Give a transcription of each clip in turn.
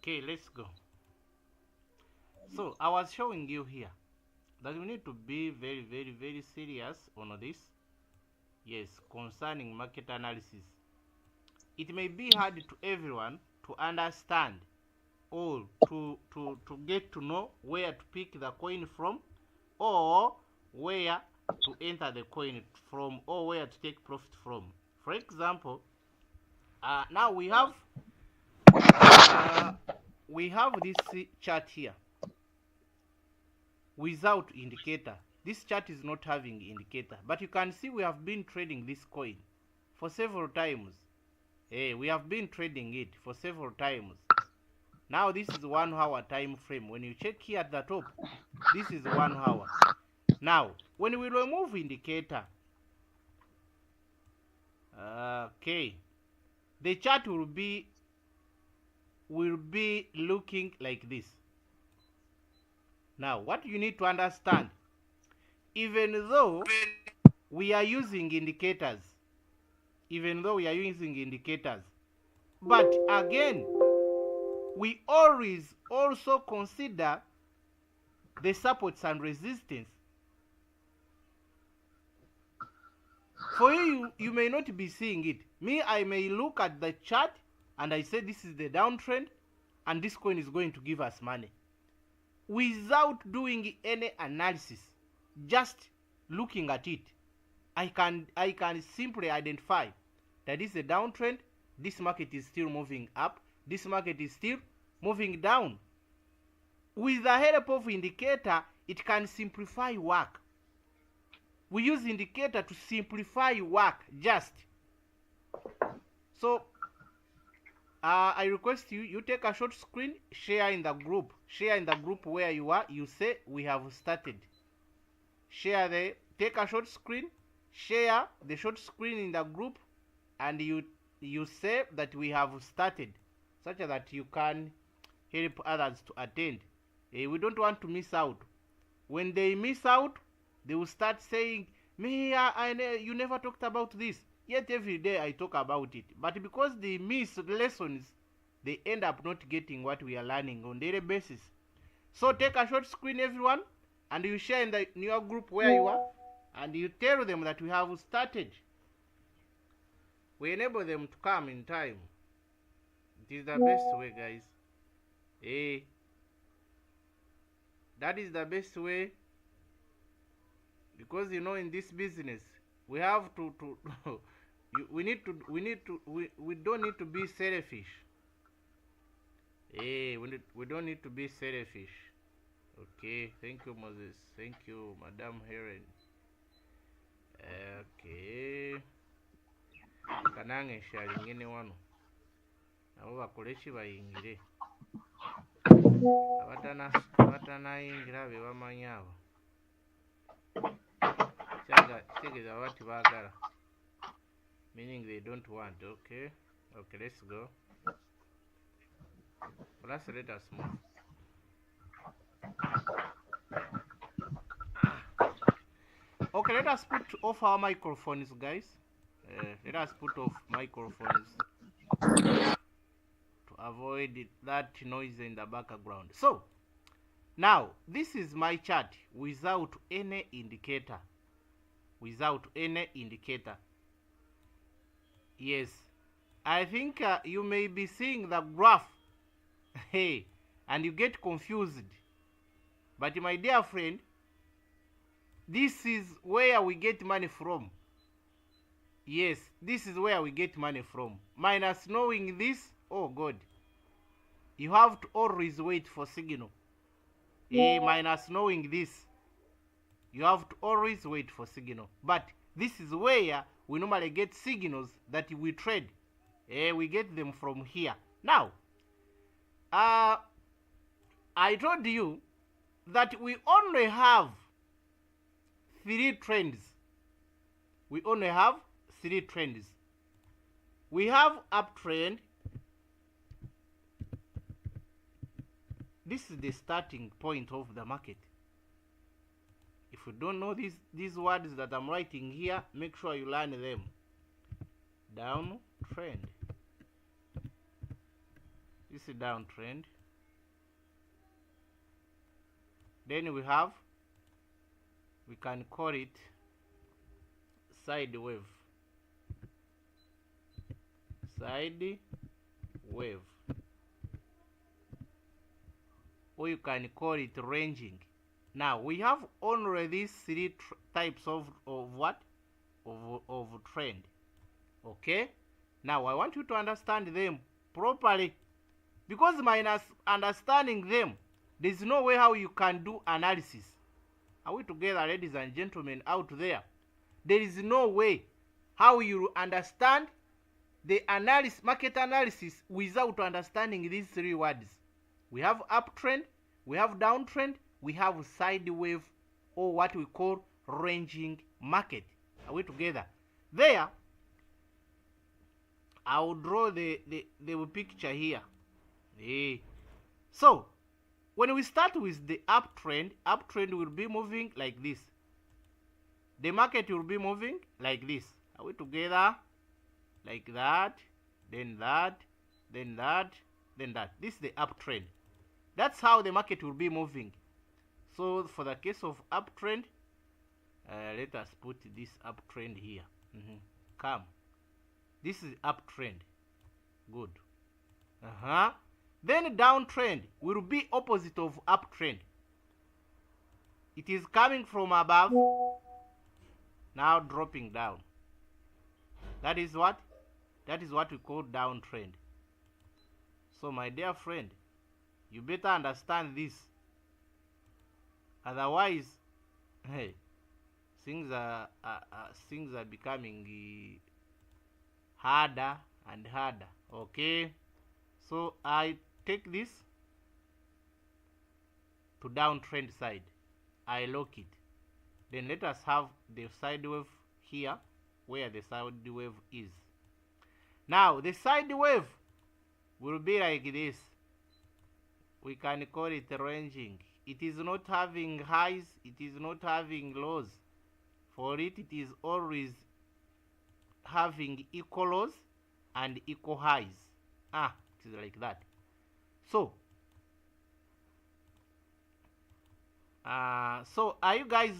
Okay, let's go. So I was showing you here that we need to be very serious on this. Yes, concerning market analysis. It may be hard to everyone to understand or to get to know where to pick the coin from, or where to enter the coin from, or where to take profit from. For example, now we have this chart here without indicator. This chart is not having indicator, but you can see we have been trading this coin for several times. We have been trading it for several times. Now this is 1 hour time frame. When you check here at the top, this is 1 hour. Now when we remove indicator, okay, the chart will be looking like this. Now what you need to understand, even though we are using indicators, but again we always also consider the supports and resistance. For you may not be seeing it. Me, I may look at the chart and I say this is the downtrend and this coin is going to give us money, without doing any analysis. Just looking at it, I can simply identify that this is a downtrend. This market is still moving up, this market is still moving down. With the help of indicator, it can simplify work. We use indicator to simplify work just. So I request you take a short screen, share in the group where you are. You say we have started. Take a short screen, share the short screen in the group, and you say that we have started, such that you can help others to attend. We don't want to miss out. When they miss out, they will start saying, "Me, you never talked about this." Yet every day I talk about it. But because they miss lessons, they end up not getting what we are learning on daily basis. So take a short screen, everyone, and you share in your group where you are, and you tell them that we have started. We enable them to come in time. It is the best way, guys. That is the best way, because in this business we have to we don't need to be selfish. We don't need to be selfish. Okay, thank you, Moses. Thank you, Madam Helen. Okay, kanange sharing ngene wano nabo bakoleshi bayingire abatanayingira be bamanyi abo kitegeeza bati baagala, meaning they don't want. Okay, let's go. Let's let us move. Okay, let us put off our microphones, guys. Let us put off microphones to avoid that noise in the background. So now this is my chart without any indicator. Yes, I think you may be seeing the graph and you get confused, but my dear friend, this is where we get money from. Yes, this is where we get money from. Minus knowing this, oh God, you have to always wait for signal. Minus knowing this, you have to always wait for signal. But this is where we normally get signals that we trade. We get them from here. Now, I told you that we only have 3 trends. We only have 3 trends. We have uptrend. This is the starting point of the market. If you don't know these words that I'm writing here, make sure you learn them. Downtrend. This is downtrend. Then we can call it side wave. Side wave. Or you can call it ranging. Now we have only these three types of what? Of trend. Okay? Now I want you to understand them properly. Because minus understanding them, there's no way how you can do analysis. Are we together, ladies and gentlemen out there? There is no way how you understand the market analysis without understanding these three words. We have uptrend, we have downtrend, we have side wave, or what we call ranging market. Are we together? There, I will draw the picture here. So, when we start with the uptrend will be moving like this. The market will be moving like this. Are we together? Like that, then that, then that, then that. This is the uptrend. That's how the market will be moving. So for the case of uptrend, let us put this uptrend here. Come. This is uptrend. Good. Then downtrend will be opposite of uptrend. It is coming from above, now dropping down. That is what? That is what we call downtrend. So my dear friend, you better understand this. Otherwise, hey, things are becoming harder and harder. Okay? So I take this to downtrend side. I lock it. Then let us have the side wave here, where the side wave is. Now the side wave will be like this. We can call it ranging. It is not having highs, it is not having lows. For it is always having equal lows and equal highs. It is like that. So are you guys,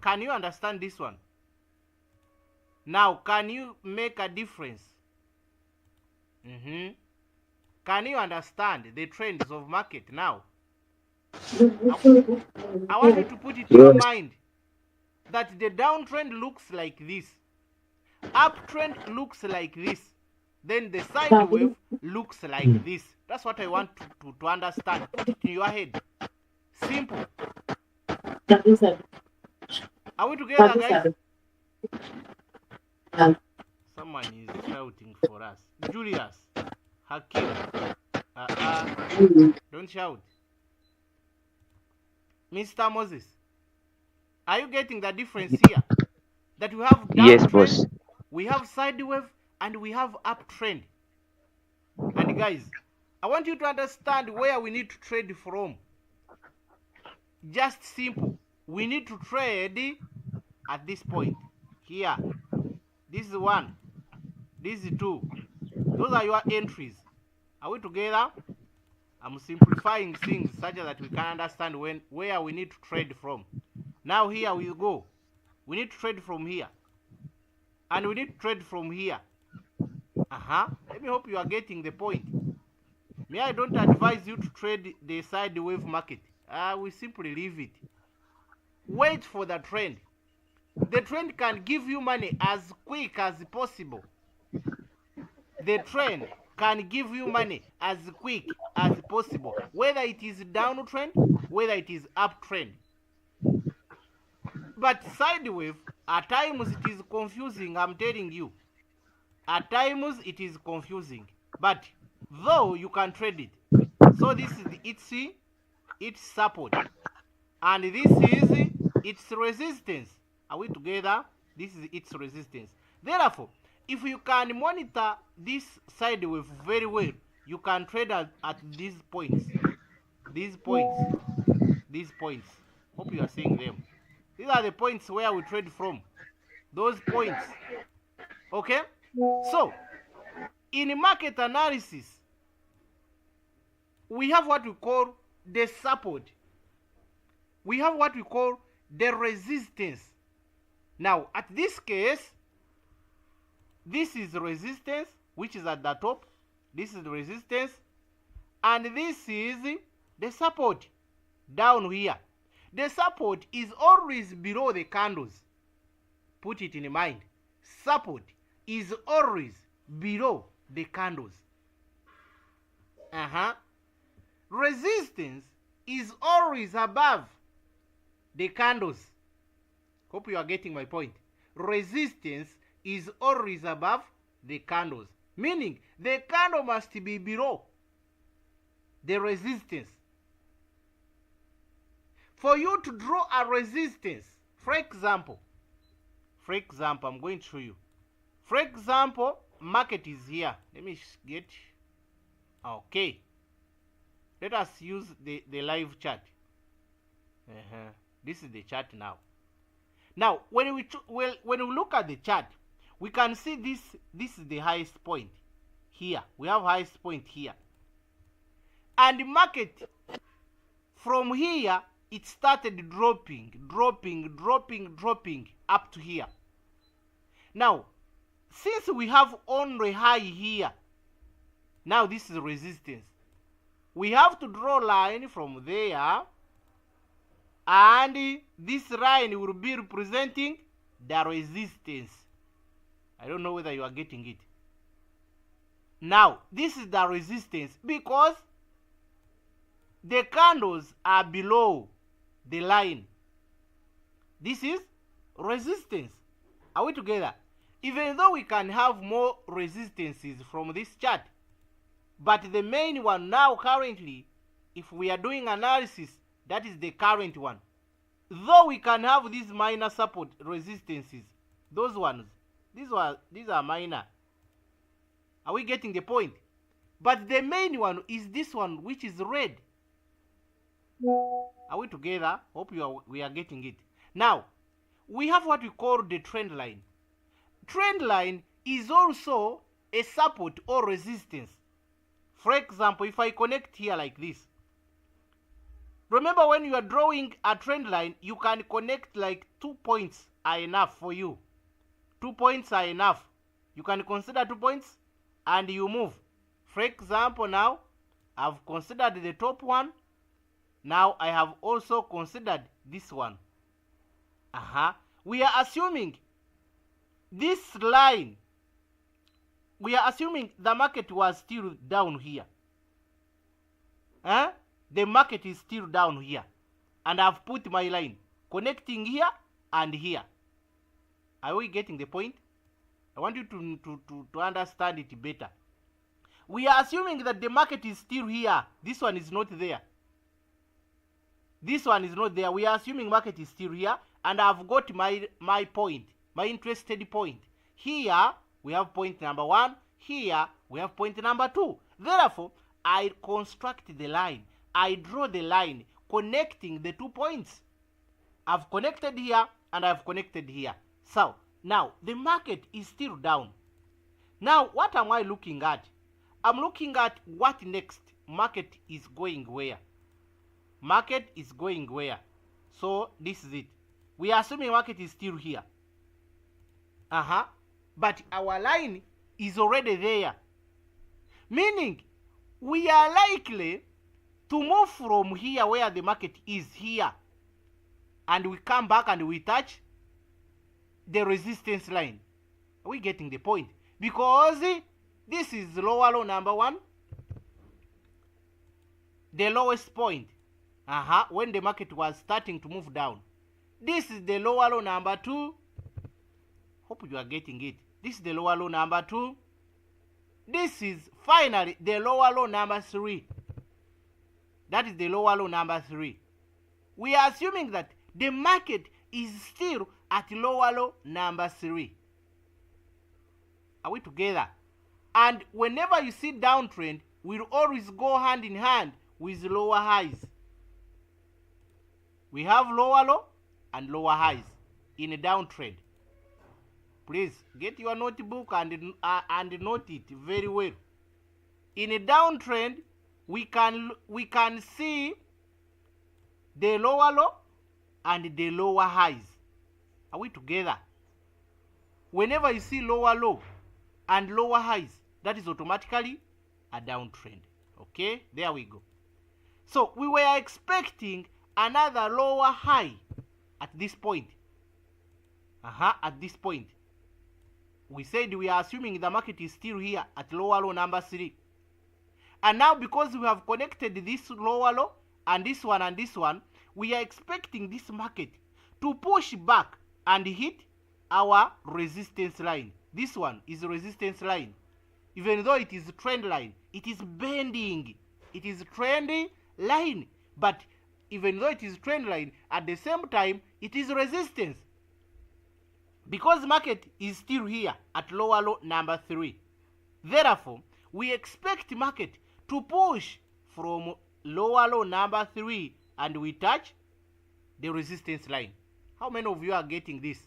can you understand this one? Now, can you make a difference? Can you understand the trends of market now? I want you to put it in your mind that the downtrend looks like this. Uptrend looks like this. Then the side wave looks like this. That's what I want to understand. Put it in your head. Simple. Are we together, guys? Someone is shouting for us. Julius, Hakim, don't shout. Mr. Moses, are you getting the difference here? That we have downtrend, yes, boss. We have side wave, and we have uptrend. And guys, I want you to understand where we need to trade from. Just simple. We need to trade at this point. Here. This is 1. This is 2. Those are your entries. Are we together? I'm simplifying things such that we can understand where we need to trade from. Now here we go. We need to trade from here. And we need to trade from here. Let me hope you are getting the point. Me, I don't advise you to trade the side wave market. We simply leave it. Wait for the trend. The trend can give you money as quick as possible. The trend can give you money as quick as possible. Whether it is downtrend, whether it is uptrend. But side wave, at times it is confusing, I'm telling you. At times it is confusing. But though you can trade it. So this is its support. And this is its resistance. Are we together? This is its resistance. Therefore, if you can monitor this side wave very well, you can trade at these points. These points. These points. Hope you are seeing them. These are the points where we trade from. Those points. Okay? So, in market analysis, we have what we call the support. we have what we call the resistance. Now, at this case, this is resistance, which is at the top. This is the resistance. And this is the support down here. The support is always below the candles. Put it in mind. Support is always below the candles. Resistance is always above the candles. Hope you are getting my point. Resistance is always above the candles, meaning the candle must be below the resistance. For you to draw a resistance, for example, I'm going to show you. For example, market is here. Let me get, okay. Let us use the live chart. This is the chart now. Now, when we look at the chart, we can see this is the highest point here. We have highest point here. And the market, from here, it started dropping up to here. Now, since we have only high here, now this is resistance. We have to draw a line from there, and this line will be representing the resistance. I don't know whether you are getting it. Now, this is the resistance because the candles are below the line. This is resistance. Are we together? Even though we can have more resistances from this chart, but the main one now currently, if we are doing analysis, that is the current one. Though we can have these minor support resistances, those ones, these are minor. Are we getting the point? But the main one is this one, which is red. Are we together? Hope we are getting it. Now, we have what we call the trend line. Trend line is also a support or resistance. For example, if I connect here like this, remember when you are drawing a trend line, you can connect like 2 points are enough for you. 2 points are enough. You can consider 2 points and you move. For example, now I've considered the top one. Now I have also considered this one. We are assuming this line, we are assuming the market was still down here. The market is still down here. And I've put my line connecting here and here. Are we getting the point? I want you to understand it better. We are assuming that the market is still here. This one is not there. This one is not there. We are assuming market is still here. And I've got my point, my interested point. Here, we have point number 1. Here, we have point number 2. Therefore, I construct the line. I draw the line connecting the 2 points. I've connected here and I've connected here. So, now, the market is still down. Now, what am I looking at? I'm looking at what next. Market is going where? Market is going where? So, this is it. We are assuming market is still here. But our line is already there. Meaning, we are likely to move from here where the market is here. And we come back and we touch the resistance line. Are we getting the point? Because this is lower low number 1. The lowest point. When the market was starting to move down. This is the lower low number 2. Hope you are getting it. This is the lower low number 2. This is finally the lower low number 3. That is the lower low number 3. We are assuming that the market is still at lower low number 3. Are we together? And whenever you see downtrend, we'll always go hand in hand with lower highs. We have lower low and lower highs in a downtrend. Please get your notebook and note it very well. In a downtrend, we can see the lower low and the lower highs. Are we together? Whenever you see lower low and lower highs, that is automatically a downtrend. Okay, there we go. So we were expecting another lower high at this point. At this point. We said we are assuming the market is still here at lower low number 3. And now because we have connected this lower low and this one, we are expecting this market to push back and hit our resistance line. This one is a resistance line. Even though it is a trend line, it is bending. It is a trend line. But even though it is a trend line, at the same time, it is resistance. Because market is still here at lower low number 3. Therefore, we expect market to push from lower low number 3 and we touch the resistance line. How many of you are getting this?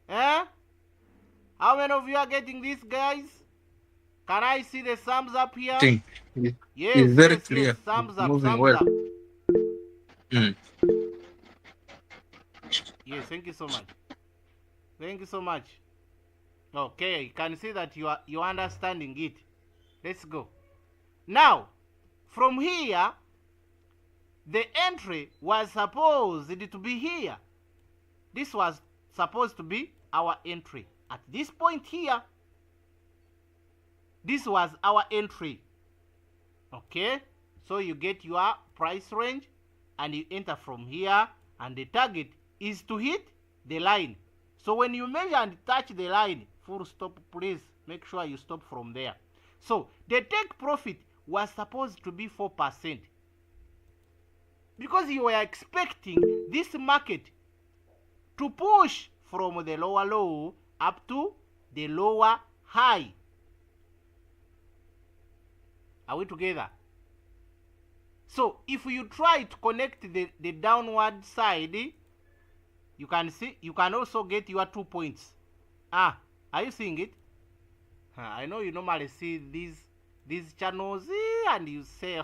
How many of you are getting this, guys? Can I see the thumbs up here? Yes, it's very clear. Yes, thumbs up, moving thumbs well. up. Mm. Yes, thank you so much. Thank you so much. Okay, you can see that you are understanding it. Let's go. Now, from here, the entry was supposed to be here. This was supposed to be our entry. At this point here, this was our entry. Okay, so you get your price range and you enter from here, and the target is to hit the line. So when you measure and touch the line, full stop, please make sure you stop from there. So the take profit was supposed to be 4%. Because you were expecting this market to push from the lower low up to the lower high. Are we together? So if you try to connect the downward side, you can see, you can also get your 2 points. Are you seeing it? I know you normally see these channels and you say,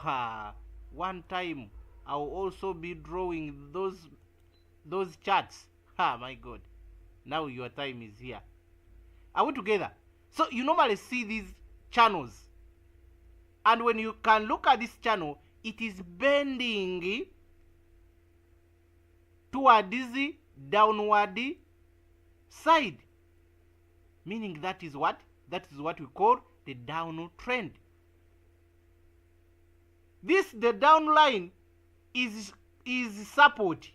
one time I'll also be drawing those charts. My God. Now your time is here. Are we together? So you normally see these channels. And when you can look at this channel, it is bending toward this downward side. Meaning that is what? That is what we call the downtrend. The down line is support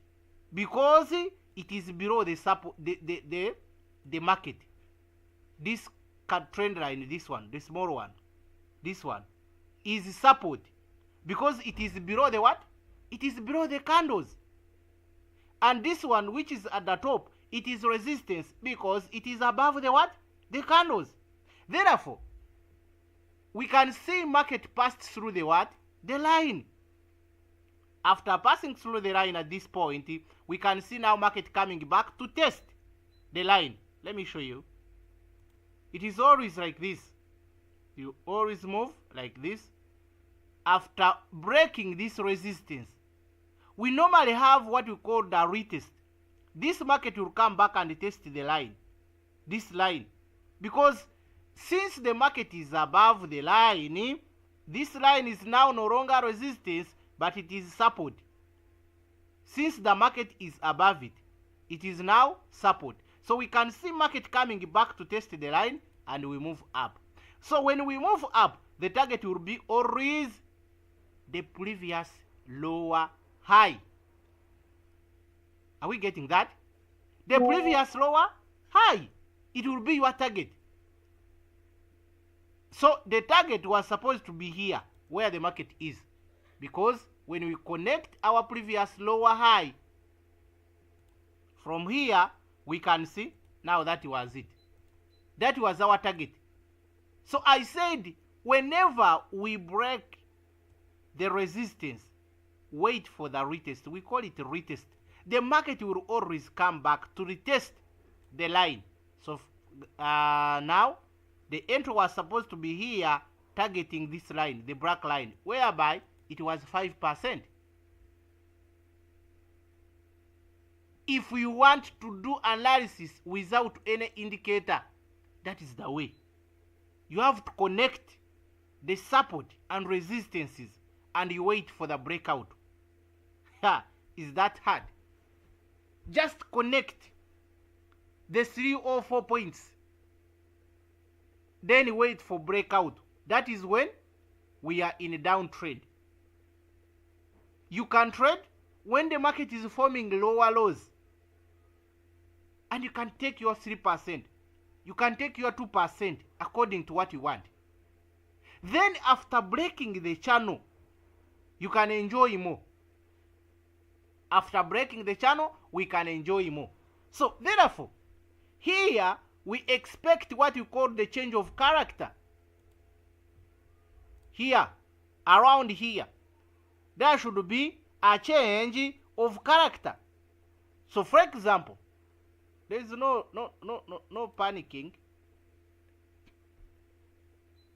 because it is below the support, the market. This trend line, this one, the small one, this one is support because it is below the what? It is below the candles. And this one, which is at the top, it is resistance because it is above the what? The candles. Therefore, we can see market passed through the what? The line. After passing through the line at this point, we can see now market coming back to test the line. Let me show you. It is always like this. You always move like this. After breaking this resistance, we normally have what we call the retest. This market will come back and test the line. This line. Because since the market is above the line, this line is now no longer resistance, but it is support. Since the market is above it, it is now support. So we can see market coming back to test the line and we move up. So when we move up, the target will be always the previous lower high. Are we getting that? The previous lower high. It will be your target. So the target was supposed to be here, where the market is. Because when we connect our previous lower high, from here, we can see, now that was it. That was our target. So I said, whenever we break the resistance, wait for the retest. We call it retest. The market will always come back to retest the line. So now, the entry was supposed to be here, targeting this line, the black line, whereby it was 5%. If you want to do analysis without any indicator, that is the way. You have to connect the support and resistances and you wait for the breakout. Is that hard? Just connect the 3 or 4 points, then wait for breakout. That is when we are in a downtrend. You can trade when the market is forming lower lows, and you can take your 3%, you can take your 2% according to what you want. Then after breaking the channel, you can enjoy more. After breaking the channel, we can enjoy more. So therefore, here we expect what you call the change of character. Here, around here, there should be a change of character. So for example, there is no panicking.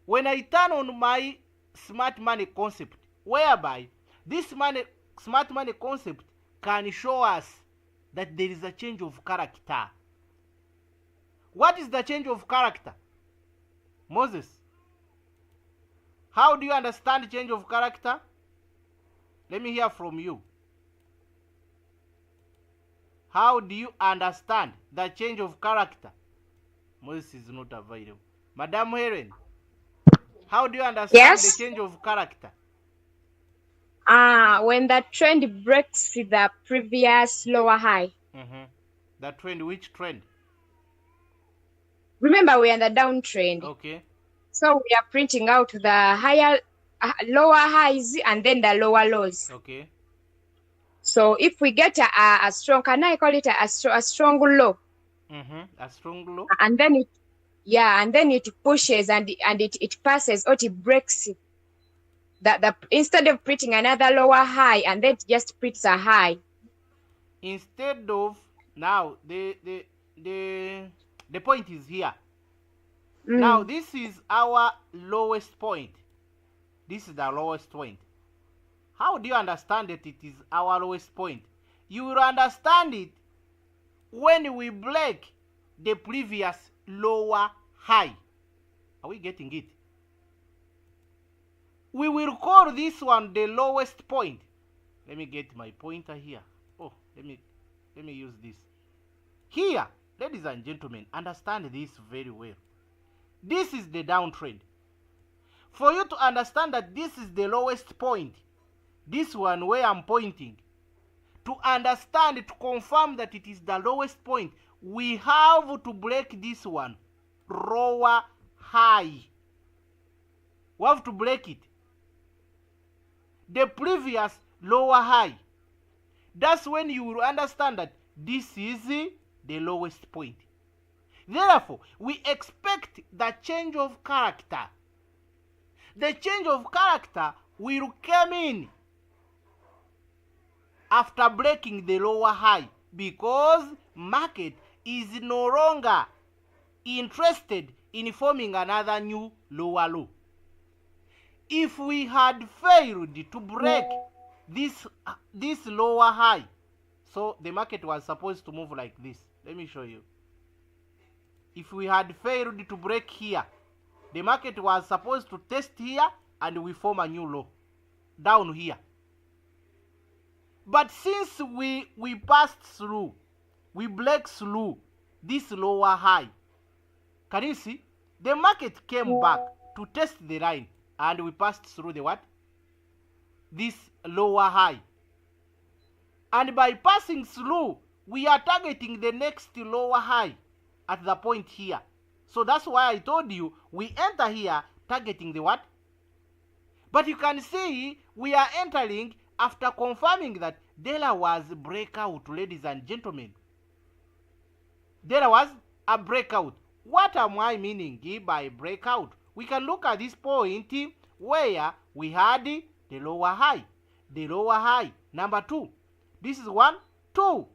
When I turn on my smart money concept, whereby this smart money concept can show us that there is a change of character. What is the change of character? Moses, how do you understand change of character? Let me hear from you. How do you understand the change of character? Moses is not available. Madam Helen, how do you understand the change of character? When the trend breaks the previous lower high. The trend, which trend? Remember, we are in the downtrend. Okay. So we are printing out the higher, lower highs and then the lower lows. Okay. So if we get a strong, can I call it a strong low? A strong low. And then it, and then it pushes and it passes or it breaks. Instead of printing another lower high, and then it just prints a high. Instead of, now the point is here. Now this is our lowest point. This is the lowest point. How do you understand that it is our lowest point? You will understand it when we break the previous lower high. Are we getting it? We will call this one the lowest point. Let me get my pointer here. Oh, let me use this. Here, ladies and gentlemen, understand this very well. This is the downtrend. For you to understand that this is the lowest point, this one where I'm pointing, to understand, to confirm that it is the lowest point, we have to break this one, lower high. We have to break it. The previous lower high. That's when you will understand that this is the lowest point. Therefore, we expect the change of character. The change of character will come in after breaking the lower high, because market is no longer interested in forming another new lower low. If we had failed to break this lower high, so the market was supposed to move like this. Let me show you. If we had failed to break here, the market was supposed to test here and we form a new low down here. But since we passed through, we break through this lower high, can you see? The market came back to test the line and we passed through the what? This lower high. And by passing through, we are targeting the next lower high at the point here. So that's why I told you we enter here targeting the what? But you can see we are entering after confirming that there was a breakout, ladies and gentlemen. There was a breakout. What am I meaning by breakout? We can look at this point where we had the lower high. The lower high, number 2. This is 1, 2.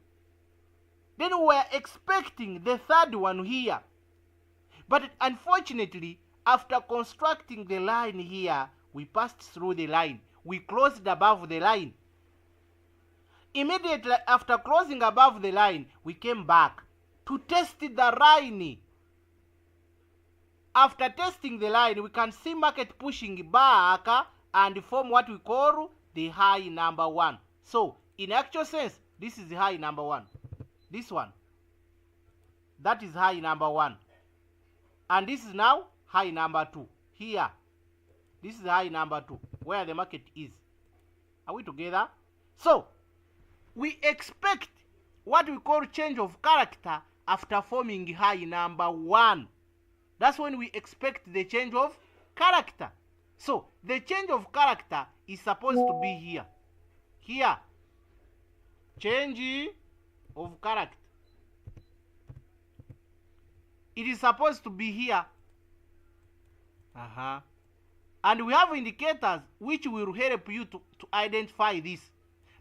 Then we are expecting the third one here. But unfortunately, after constructing the line here, we passed through the line. We closed above the line. Immediately after closing above the line, we came back to test the line. After testing the line, we can see market pushing back and form what we call the high number 1. So, in actual sense, this is the high number 1. This one. That is high number 1. And this is now high number 2. Here. This is high number 2, where the market is. Are we together? So, we expect what we call change of character after forming high number 1. That's when we expect the change of character. So, the change of character is supposed to be here. Here. Change of character. It is supposed to be here. And we have indicators which will help you to identify this.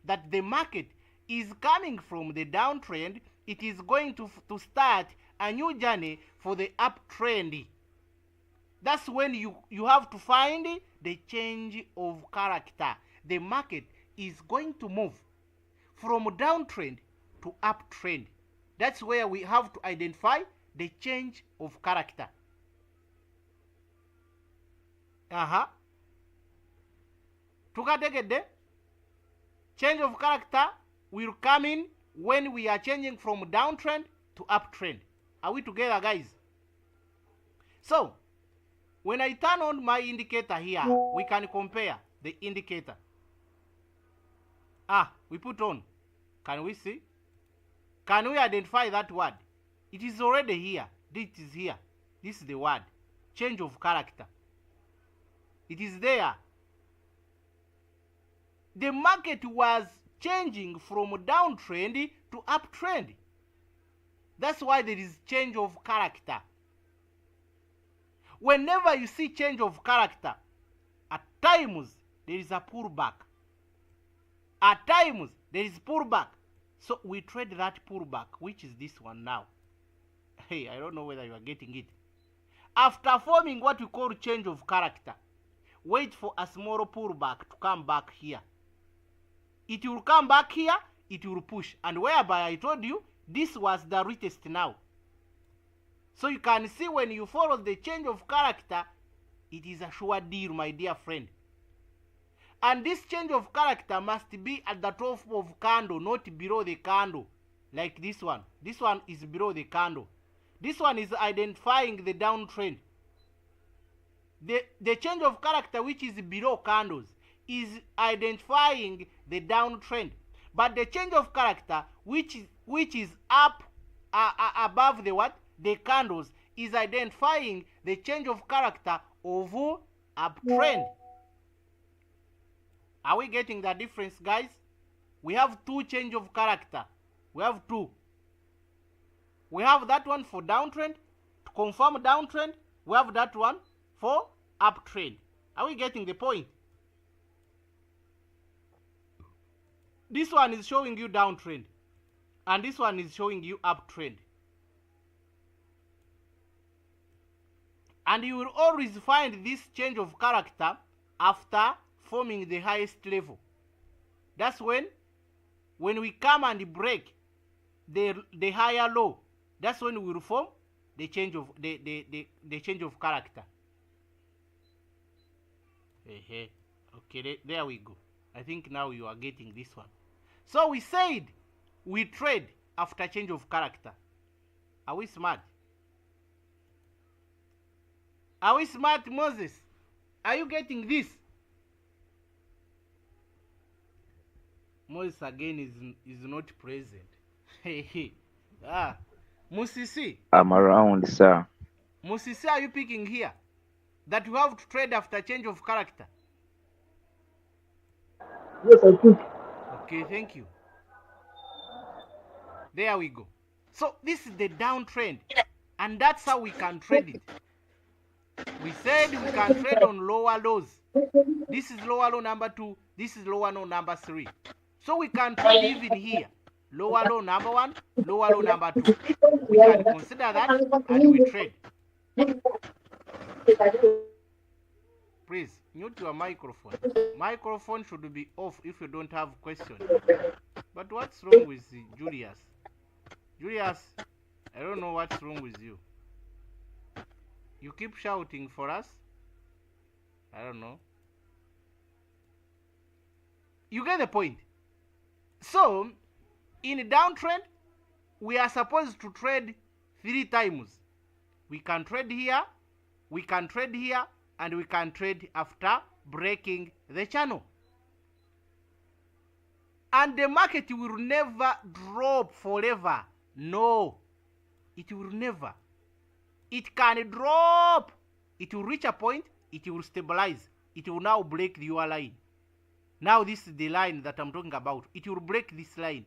That the market is coming from the downtrend. It is going to start a new journey for the uptrend. That's when you have to find the change of character. The market is going to move from downtrend to uptrend. That's where we have to identify the change of character. Tukategedde, change of character will come in when we are changing from downtrend to uptrend. Are we together, guys? So, when I turn on my indicator here, we can compare the indicator. We put on. Can we see? Can we identify that word? It is already here. This is here. This is the word. Change of character. It is there. The market was changing from downtrend to uptrend. That's why there is change of character. Whenever you see change of character, at times there is a pullback. At times there is pullback. So we trade that pullback, which is this one now. Hey, I don't know whether you are getting it. After forming what we call change of character, wait for a small pullback to come back here. It will come back here, it will push. And whereby I told you, this was the retest now. So you can see when you follow the change of character, it is a sure deal, my dear friend. And this change of character must be at the top of candle, not below the candle. Like this one. This one is below the candle. This one is identifying the downtrend. The change of character which is below candles is identifying the downtrend. But the change of character which is up above the what? The candles is identifying the change of character of uptrend. Are we getting the difference, guys? We have two change of character. We have two. We have that one for downtrend. To confirm downtrend, we have that one for uptrend. Are we getting the point? This one is showing you downtrend. And this one is showing you uptrend. And you will always find this change of character after forming the highest level. That's when we come and break the higher low, that's when we will form the change of the change of character. Okay, there we go. I think now you are getting this one. So we said we trade after change of character. Are we smart? Are we smart, Moses? Are you getting this? Moses again is not present. Musisi. I'm around, sir. Musisi, are you picking here? That you have to trade after change of character? Yes, I think. Okay, thank you. There we go. So this is the downtrend. And that's how we can trade it. We said we can trade on lower lows. This is lower low number 2. This is lower low number 3. So we can trade even here. Lower low number 1, lower low number 2. We can consider that and we trade. Please, mute your microphone. Microphone should be off if you don't have questions. But what's wrong with Julius? Julius, I don't know what's wrong with you. You keep shouting for us. I don't know. You get the point. So, in a downtrend, we are supposed to trade 3 times. We can trade here, we can trade here, and we can trade after breaking the channel. And the market will never drop forever. No, it will never. It can drop. It will reach a point, it will stabilize. It will now break your line. Now this is the line that I'm talking about. It will break this line.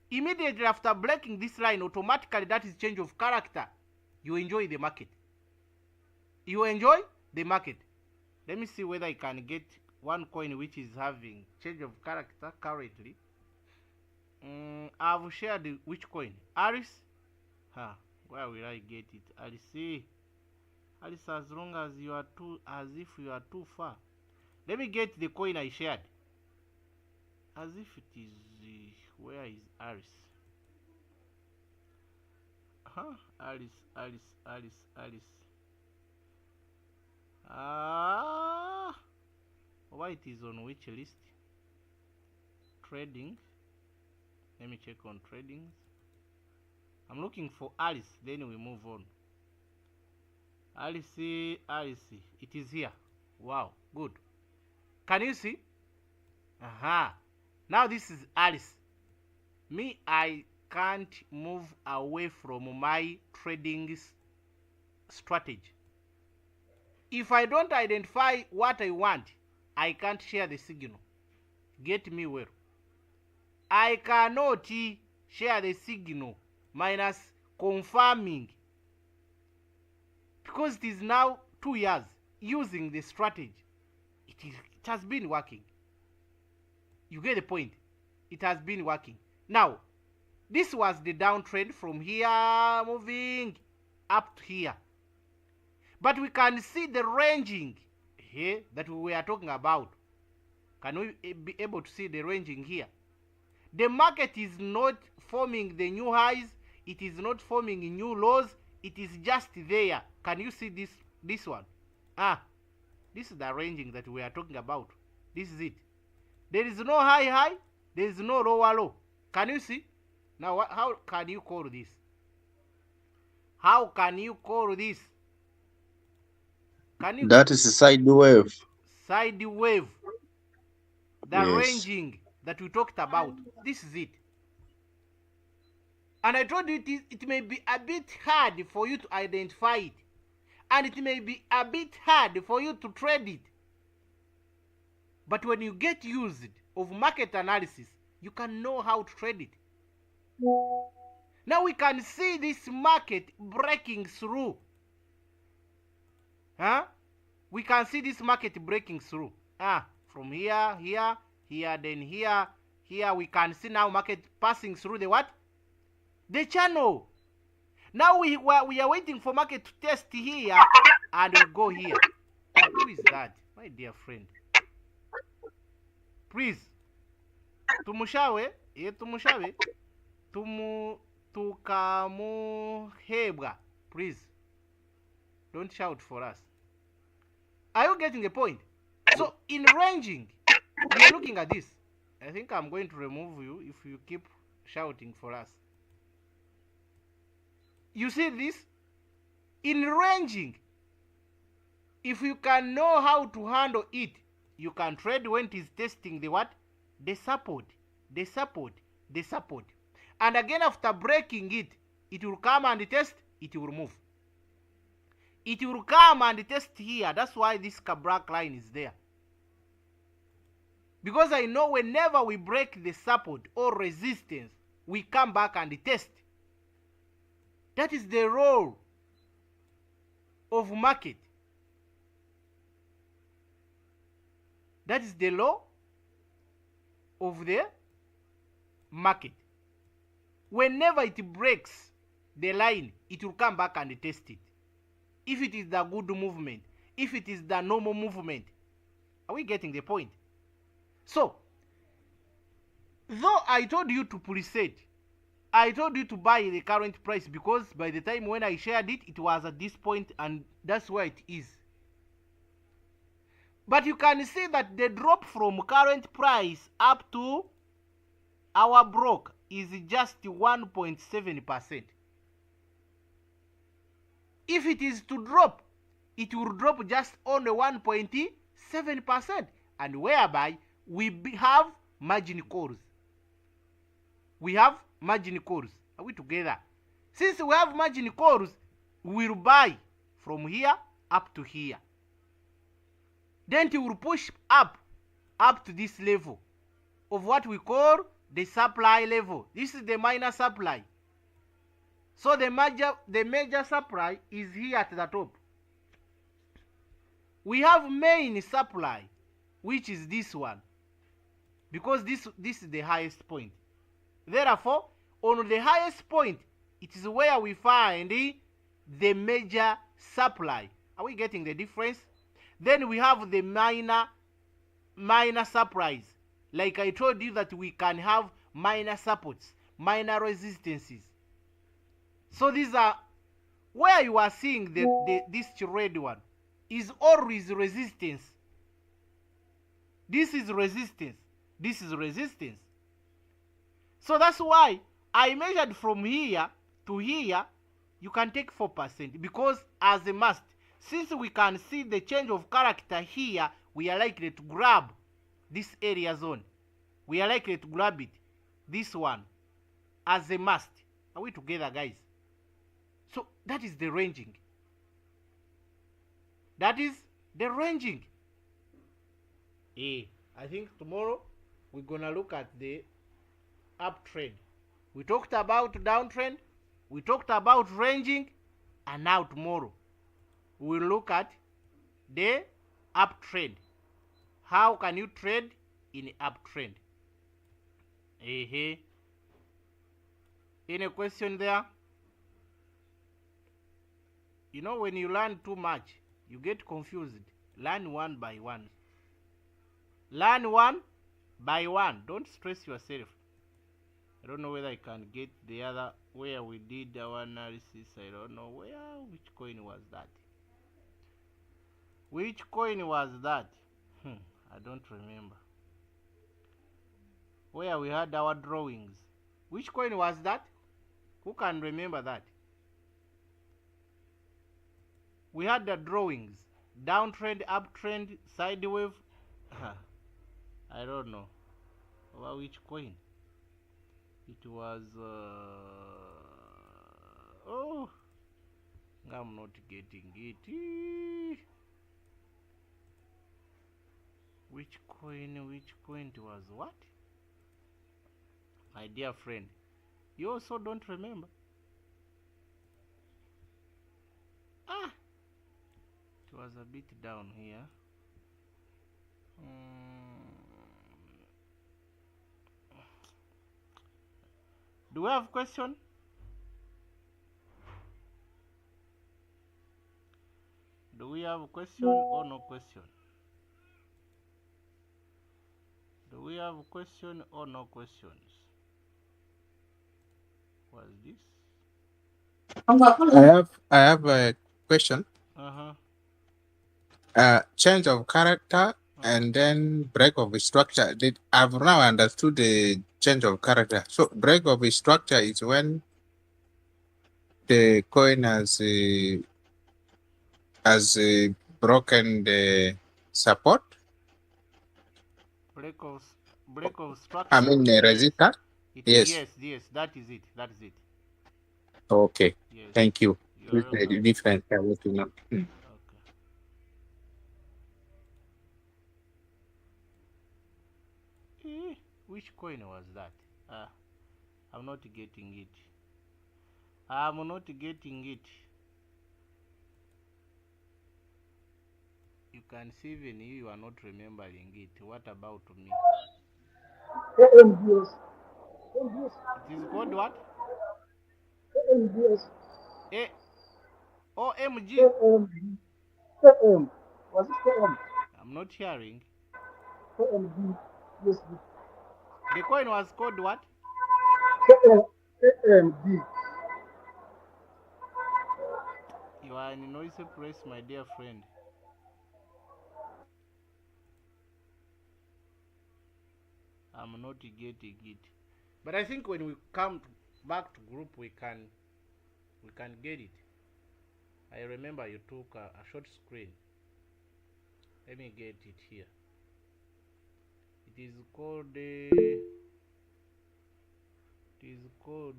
Immediately after breaking this line, automatically that is change of character. You enjoy the market. You enjoy the market. Let me see whether I can get one coin which is having change of character currently. I've shared which coin? Aris? Where will I get it? I'll see. Aris, as long as you are as if you are too far. Let me get the coin I shared. As if it is where is Aris? Alice. Why it is on which list? Trading. Let me check on tradings. I'm looking for Alice, then we move on. Alice, it is here. Wow, good. Can you see? Now this is Alice. Me, I can't move away from my trading strategy. If I don't identify what I want, I can't share the signal. Get me well. I cannot share the signal minus confirming, because it is now 2 years using the strategy. It has been working. You get the point. It has been working. Now, this was the downtrend from here moving up to here. But we can see the ranging here that we were talking about. Can we be able to see the ranging here? The market is not forming the new highs. It is not forming new lows. It is just there. Can you see this one? This is the ranging that we are talking about. This is it. There is no high. There is no low. Can you see? Now, how can you call this? How can you call this? Can you? That is a side wave. Side wave. The Yes. ranging that we talked about. This is it. And I told you it may be a bit hard for you to identify it. And it may be a bit hard for you to trade it. But when you get used of market analysis, you can know how to trade it. Now we can see this market breaking through. We can see this market breaking through. From here, then here. We can see now market passing through the what? The channel. Now we are waiting for market to test here and we go here. Who is that? My dear friend. Please. Tumushawe. Tukamuhebwa. Please. Don't shout for us. Are you getting the point? So in ranging, we are looking at this. I think I'm going to remove you if you keep shouting for us. You see this? In ranging, if you can know how to handle it, you can trade when it is testing the what? The support. And again, after breaking it, it will come and test, it will move. It will come and test here. That's why this black line is there. Because I know whenever we break the support or resistance, we come back and test. That is the role of market. That is the law of the market. Whenever it breaks the line, it will come back and test it. If it is the good movement, if it is the normal movement. Are we getting the point? So, Though I told you to preset, I told you to buy the current price because by the time when I shared it, it was at this point and that's where it is. But you can see that the drop from current price up to our block is just 1.7%. If it is to drop, it will drop just only 1.7%, and whereby we have margin calls. We have margin calls. Are we together? Since we have margin calls, we will buy from here up to here. Then it will push up to this level of what we call the supply level. This is the minor supply. So the major supply is here at the top. We have main supply, which is this one, because this is the highest point. Therefore, on the highest point, it is where we find the major supply. Are we getting the difference? Then we have the minor supplies. Like I told you that we can have minor supports, minor resistances. So these are where you are seeing this red one is always resistance. This is resistance. This is resistance. So that's why I measured from here to here. You can take 4% because as a must, since we can see the change of character here, we are likely to grab this area zone. We are likely to grab it, this one, as a must. Are we together, guys? So that is the ranging. That is the ranging. I think tomorrow we're gonna look at the uptrend. We talked about downtrend, we talked about ranging, and now tomorrow we'll look at the uptrend. How can you trade in uptrend? Any question there? You know, when you learn too much, you get confused. Learn one by one. Learn one by one. Don't stress yourself. I don't know whether I can get the other where we did our analysis. I don't know which coin was that. Which coin was that? I don't remember. Where we had our drawings. Which coin was that? Who can remember that? We had the drawings. Downtrend, uptrend, sidewave. I don't know. Well, which coin? It was oh, I'm not getting it. Which coin it was? What? My dear friend, you also don't remember? It was a bit down here. Do we have question? Do we have a question or no question? Do we have a question or no questions? What's this? I have a question. Change of character and then break of structure. I've now understood the change of character. So break of structure is when the coin has broken the support. Break of structure. I mean the resistor. Yes, that is it. Okay. Yes. Thank you. You're This is the difference I want to know. Okay. Which coin was that? I'm not getting it. You can see even you are not remembering it. What about me? AMDS. It is called what? AMDS. OMG. AM. Was it AM? I'm not hearing. AMD. USB. The coin was called what? AMD. You are in a noisy place, my dear friend. I'm not getting it. But I think when we come back to group, we can get it. I remember you took a short screen. Let me get it here. It is called. It is called.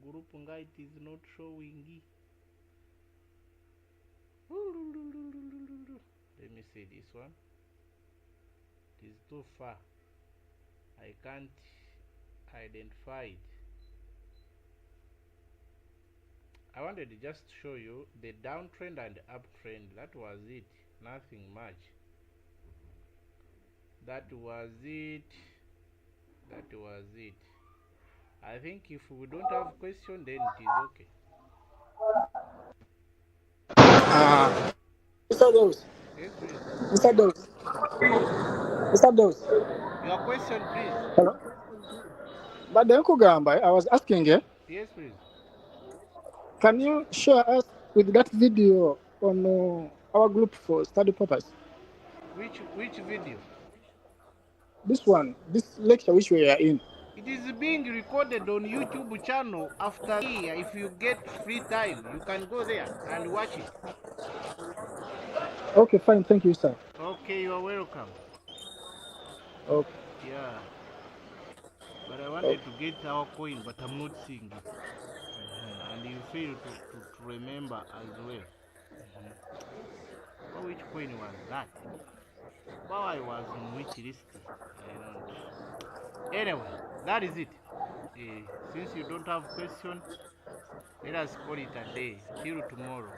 Group nga it is not showing. Let me see this one. It is too far. I can't identify it. I wanted to just show you the downtrend and uptrend. That was it. Nothing much. That was it. That was it. I think if we don't have question, then it is okay. Mr. Dose. Yes, please. Mr. Dose. Mr. Dose. Your question, please. Hello. But then Kugamba, I was asking, Yes, please. can you share us with that video on our group for study purpose? Which video? This one, this lecture which we are in. It is being recorded on YouTube channel. After here, if you get free time, you can go there and watch it. Okay, fine. Thank you, sir. Okay, you are welcome. Okay. Yeah. But I wanted to get our coin, but I'm not seeing it. And you fail to remember as well. But which coin was that? But I was on which list? I don't. Anyway, that is it. Since you don't have question, let us call it a day till tomorrow.